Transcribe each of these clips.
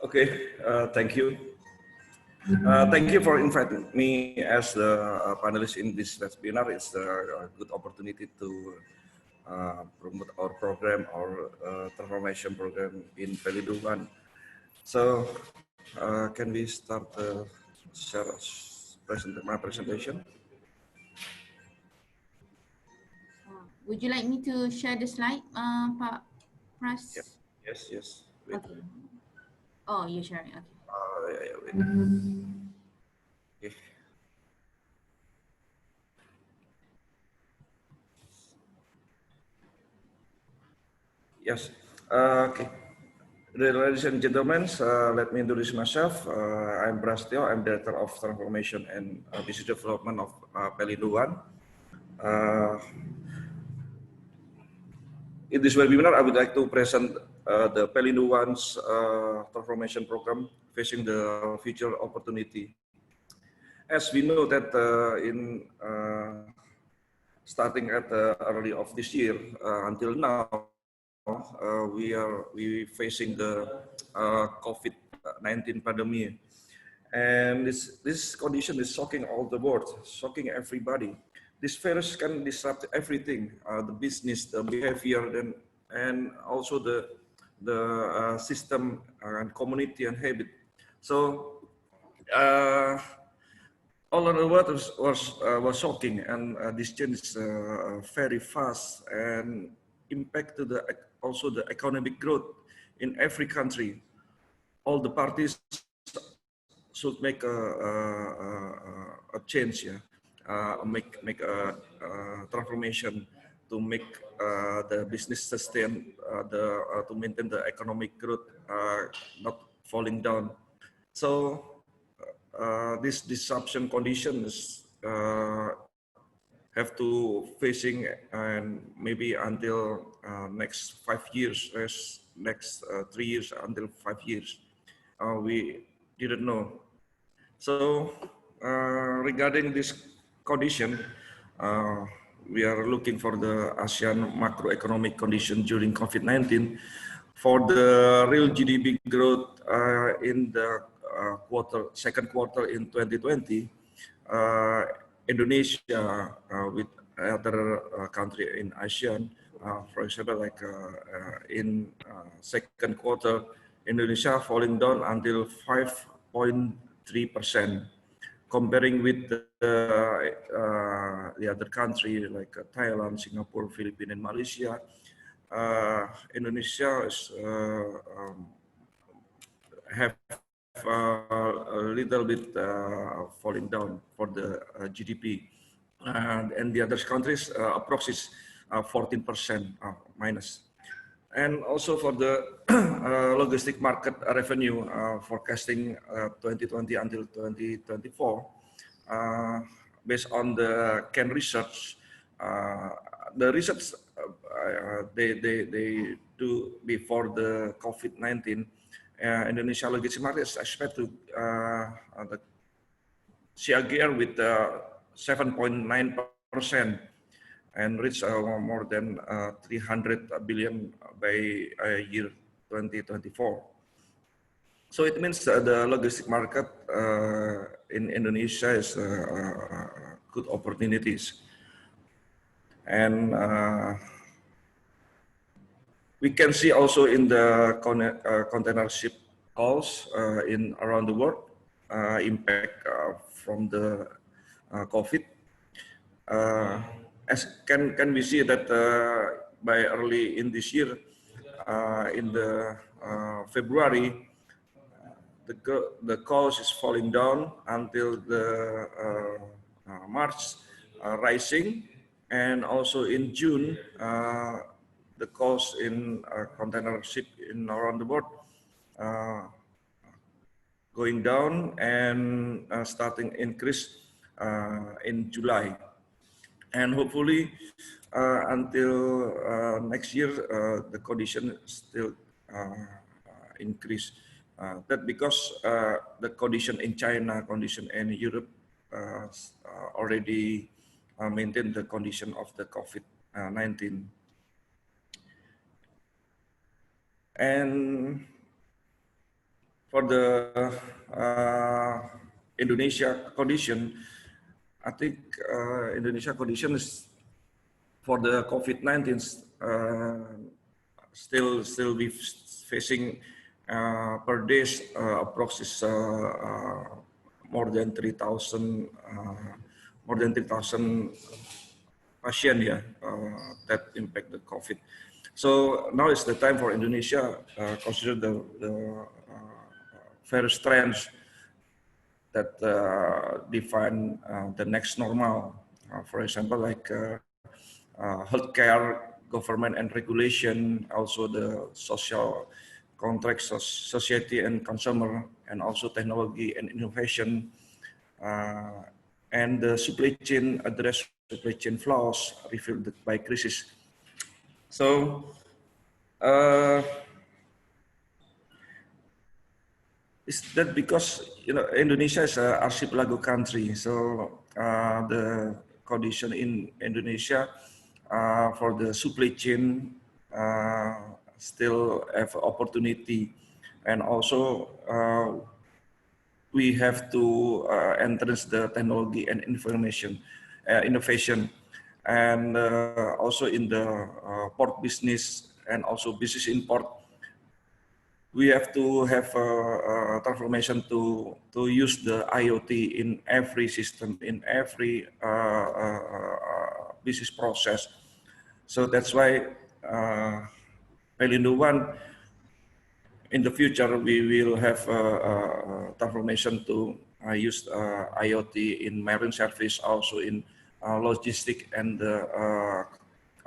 Okay, thank you. Thank you for inviting me as the panelist in this webinar. It's a good opportunity to promote our program, our transformation program in Pelindungan. So, can we start share my presentation? Would you like me to share the slide, Pak Pras? Yes. Wait. Okay. Oh, you're sharing. Okay. Wait. Okay. Yes. Okay. Ladies and gentlemen, let me introduce myself. I'm Prastio. I'm Director of Transformation and Business Development of Pelindungan. In this webinar, I would like to present the Pelindungan's transformation program facing the future opportunity. As we know that starting at the early of this year until now, we facing the COVID-19 pandemic, and this condition is shocking all the world, shocking everybody. This virus can disrupt everything, the business, the behavior, and also the system and community and habit. So all of the world was shocking, and this change is very fast and impact to also the economic growth in every country. All the parties should make a change, make a transformation to make the business sustain, to maintain the economic growth, not falling down. So this disruption conditions have to facing and maybe until next 5 years, next 3 years until 5 years. We didn't know. So regarding this condition, we are looking for the ASEAN macroeconomic condition during COVID-19 for the real GDP growth in the second quarter in 2020. Indonesia with other country in ASEAN, for example, like in second quarter, Indonesia falling down until 5.3%, comparing with the other country like Thailand, Singapore, Philippines, and Malaysia. Indonesia is have a little bit falling down for the GDP, and the other countries approaches 14% minus. And also for the logistic market revenue forecasting 2020 until 2024, based on the Ken research, the research they do before the COVID-19, Indonesia logistic market is expected to the CAGR with 7.9% and reach more than 300 billion by year 2024. So it means the logistic market in Indonesia is good opportunities, and we can see also in the container ship calls in around the world impact from the COVID. As can we see that by early in this year, in the February, the cost is falling down until the March, rising, and also in June, the cost in container ship in around the world going down and starting increase in July. And hopefully until next year, the condition still increase. That because the condition in China, condition in Europe already maintain the condition of the COVID-19. And for the Indonesia condition, I think Indonesia condition is for the COVID-19 still be facing per day approximately more than 3,000 patient that impact the COVID. So now is the time for Indonesia consider the various trends that define the next normal. For example, like healthcare, government and regulation, also the social contract, society and consumer, and also technology and innovation, and the supply chain, address supply chain flaws revealed by crisis. So is that because Indonesia is an archipelago country, so the condition in Indonesia for the supply chain still have opportunity, and also we have to entrance the technology and innovation, and also in the port business and also business import. We have to have a transformation to use the IoT in every system, in every business process. So that's why Pelindo One, in the future, we will have a transformation to use IoT in marine service, also in logistic and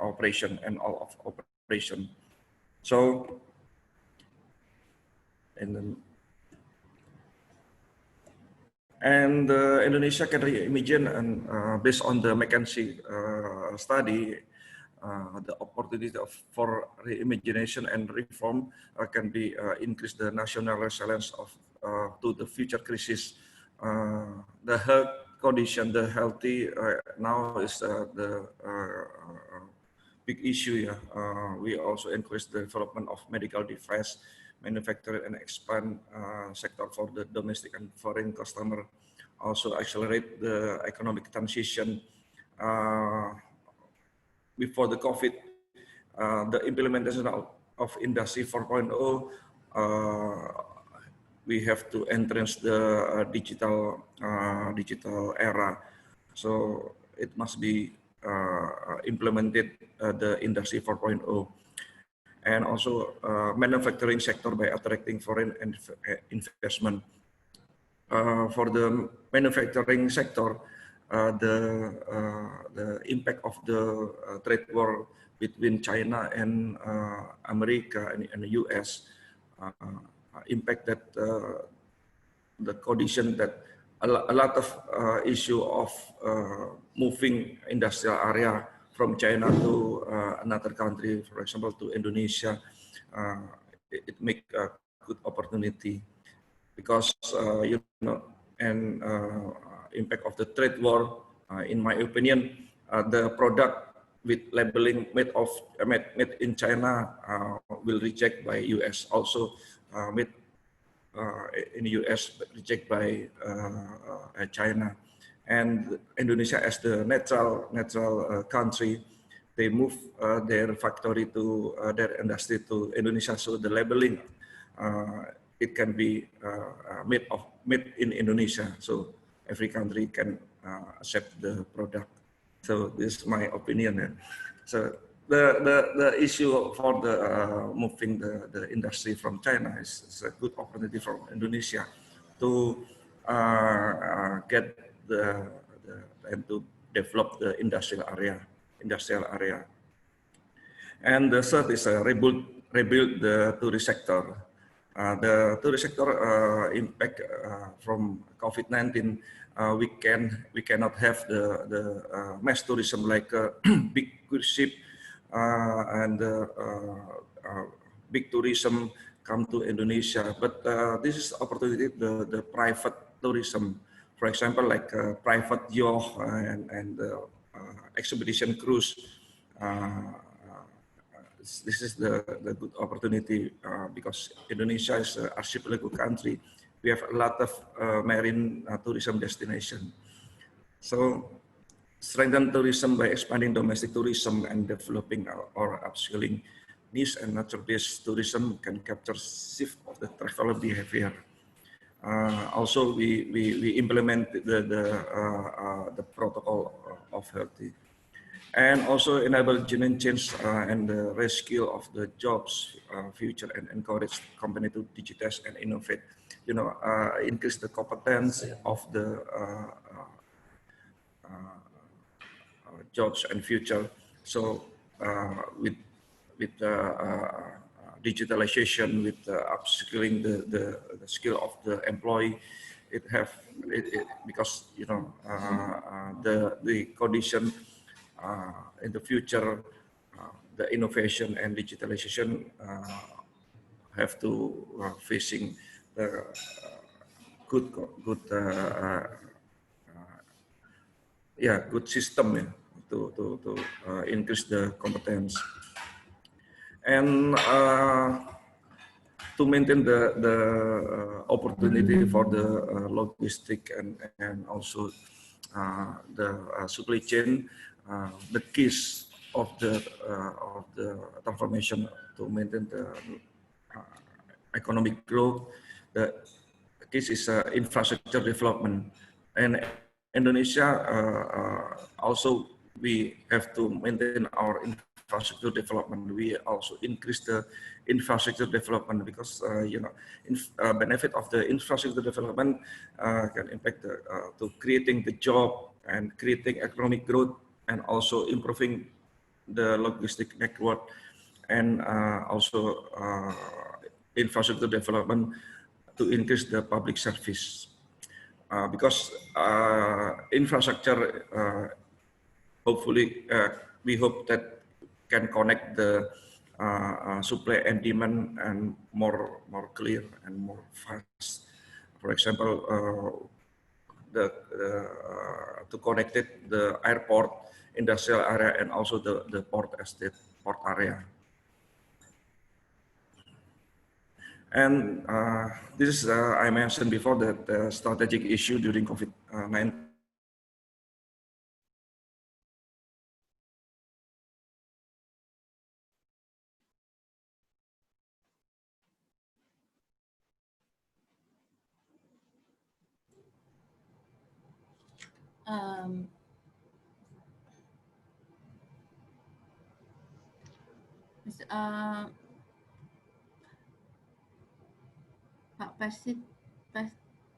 operation and all of operation. So, and Indonesia can reimagine, and based on the McKinsey study, the opportunity for reimagination and reform can be increase the national resilience of to the future crisis. The health condition, the healthy now is the big issue. We also increase the development of medical device manufacture and expand sector for the domestic and foreign customer. Also accelerate the economic transition. Before the COVID, the implementation of Industry 4.0, we have to entrance the digital era. So it must be implemented the Industry 4.0. And also manufacturing sector by attracting foreign investment. For the manufacturing sector, the impact of the trade war between China and America and the US impact that the condition that a lot of issue of moving industrial area from China to another country, for example, to Indonesia, it make a good opportunity because and impact of the trade war, in my opinion, the product with labeling made in China will reject by US. Also, made in the US reject by China. And Indonesia as the natural country, they move their factory to their industry to Indonesia. So the labeling it can be made in Indonesia. So every country can accept the product. So this is my opinion. So the issue for the moving the industry from China is a good opportunity for Indonesia to get and to develop the industrial area. And the third is rebuild the tourist sector. The tourist sector impact from COVID-19. We cannot have the mass tourism like big cruise ship and big tourism come to Indonesia. But this is opportunity the private tourism. For example, like private yacht and expedition cruise. this is the good opportunity because Indonesia is an archipelago country. We have a lot of marine tourism destination. So strengthen tourism by expanding domestic tourism and developing or upskilling niche and nature-based tourism can capture shift of the traveler behavior. Also, we implement the protocol of healthy, and also enable genuine change and the reskill of the jobs future and encourage company to digitize and innovate. You know, increase the competence of the jobs and future. So with digitalization, with upskilling the skill of the employee, because you know the condition in the future, the innovation and digitalization have to facing the good system to increase the competence and to maintain the opportunity for the logistic and also the supply chain. The keys of the transformation to maintain the economic growth. The case is infrastructure development, and Indonesia also we have to maintain our infrastructure development. We also increase the infrastructure development because you know benefit of the infrastructure development can impact to creating the job and creating economic growth and also improving the logistic network and also infrastructure development to increase the public service. Because infrastructure, hopefully, we hope that can connect the supply and demand and more clear and more fast. For example, to connect it, the airport, industrial area, and also the port estate, port area. And this is, I mentioned before, that the strategic issue during COVID-19.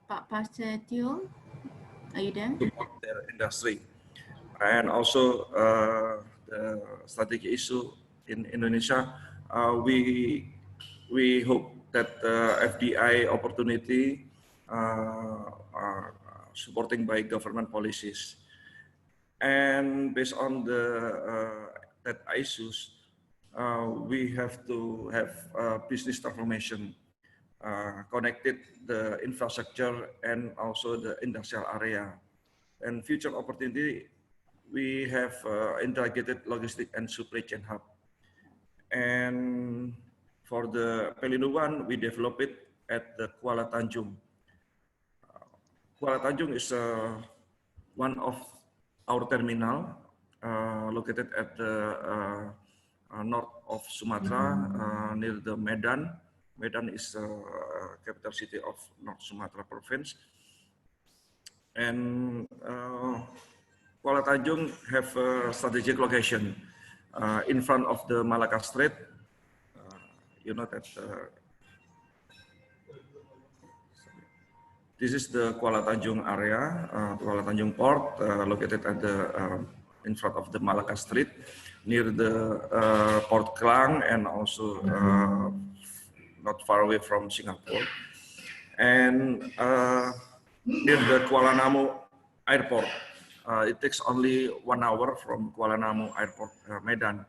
Pak Prasetyo, are you there? Support their industry, and also the strategic issue in Indonesia. We hope that FDI opportunity supporting by government policies, and based on the that issues, we have to have business transformation. Connected the infrastructure and also the industrial area. And future opportunity, we have integrated logistic and supply chain hub. And for the Pelindung One, we develop it at the Kuala Tanjung. Kuala Tanjung is one of our terminal located at the north of Sumatra, near the Medan. Medan is capital city of North Sumatra province, and Kuala Tanjung have a strategic location in front of the Malacca Strait. You know that this is the Kuala Tanjung area, Kuala Tanjung port, located at the in front of the Malacca Strait, near the Port Klang, and also not far away from Singapore, and near the Kuala Namu airport. It takes only 1 hour from Kuala Namu airport, Medan,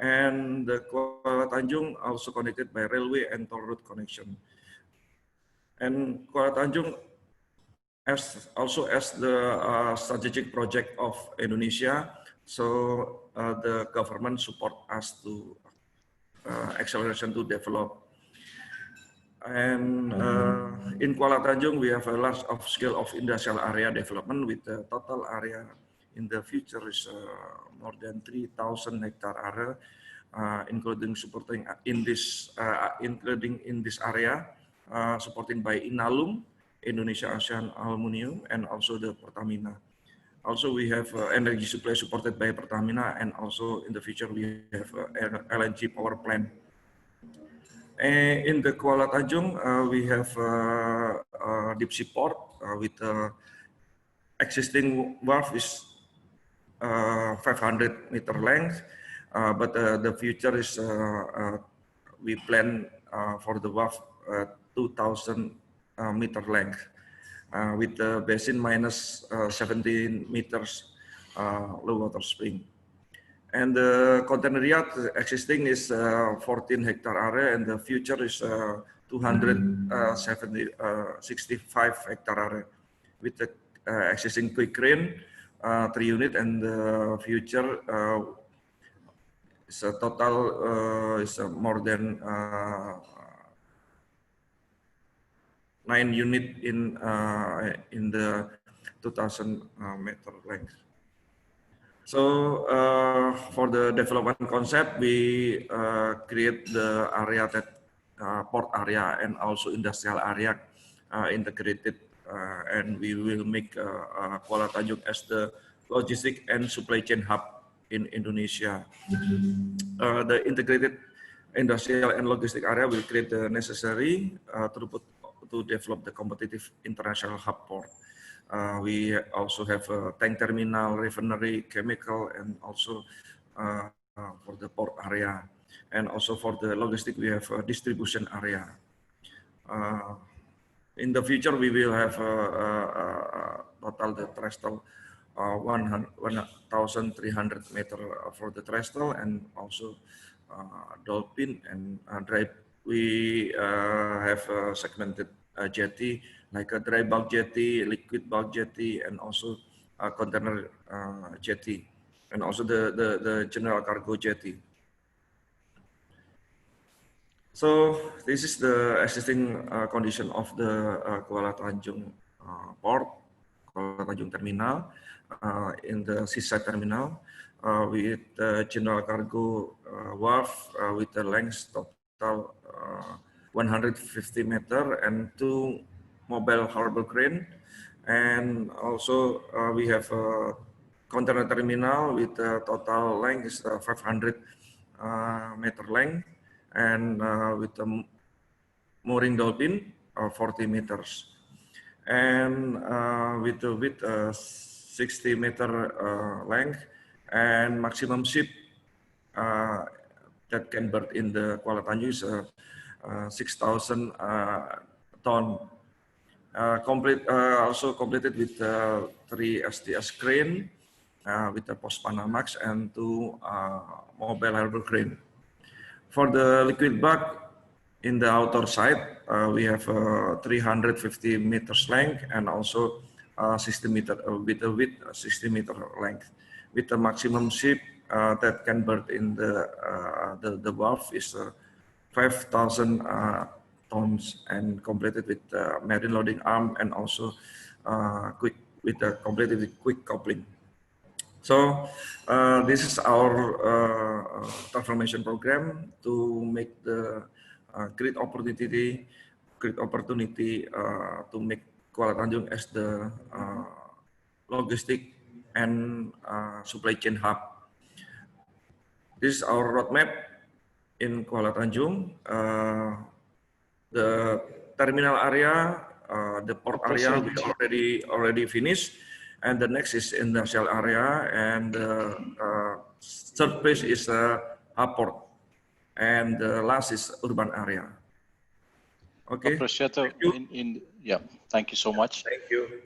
and the Kuala Tanjung also connected by railway and toll road connection. And Kuala Tanjung also as the strategic project of Indonesia, so the government support us to acceleration to develop. And in Kuala Tanjung, we have a large of scale of industrial area development with the total area in the future is more than 3,000 hectare area, including supporting in this area, supporting by Inalum, Indonesia Ocean Aluminium, and also the Pertamina. Also, we have energy supply supported by Pertamina, and also in the future we have LNG power plant. In the Kuala Tanjung, we have deep sea port with existing wharf is 500 meter length, but the future is we plan for the wharf 2,000 meter length with the basin minus 17 meters low water spring. And the container yard existing is 14 hectare area, and the future is 265 hectare area with the existing quick crane 3 unit, and the future is a total is more than 9 unit in the 2,000 meter length. So for the development concept, we create the area that port area and also industrial area integrated, and we will make Kuala Tanjung as the logistic and supply chain hub in Indonesia. The integrated industrial and logistic area will create the necessary throughput to develop the competitive international hub port. We also have a tank terminal, refinery, chemical, and also for the port area. And also for the logistic, we have a distribution area. In the future, we will have total the trestle 1,300 meter for the trestle, and also dolphin and dry. We have a segmented jetty, like a dry bulk jetty, liquid bulk jetty, and also a container jetty, and also the general cargo jetty. So this is the existing condition of the Kuala Tanjung port, Kuala Tanjung terminal, in the seaside terminal, with the general cargo wharf with the length total 150 meter and 2 mobile harbor crane, and also we have a container terminal with a total length is 500 meter length, and with the mooring dolphin 40 meters, and with the width 60 meter length, and maximum ship that can berth in the Kuala Tanjung is 6,000 ton. Also completed with 3 STS crane with the post Panamax and 2 mobile harbor crane. For the liquid bulk in the outer side, we have 350 meters length and also 60 meter with a width 60 meter length, with the maximum ship that can berth in the wharf is 5,000 tons, and completed with marine loading arm, and also completed with quick coupling. So this is our transformation program to make the great opportunity to make Kuala Tanjung as the logistic and supply chain hub. This is our roadmap in Kuala Tanjung. The terminal area, the port area, we already finished, and the next is industrial area, and third place is hub port, and the last is urban area. Okay. Preciado, Thank you. yeah, thank you so much. Thank you.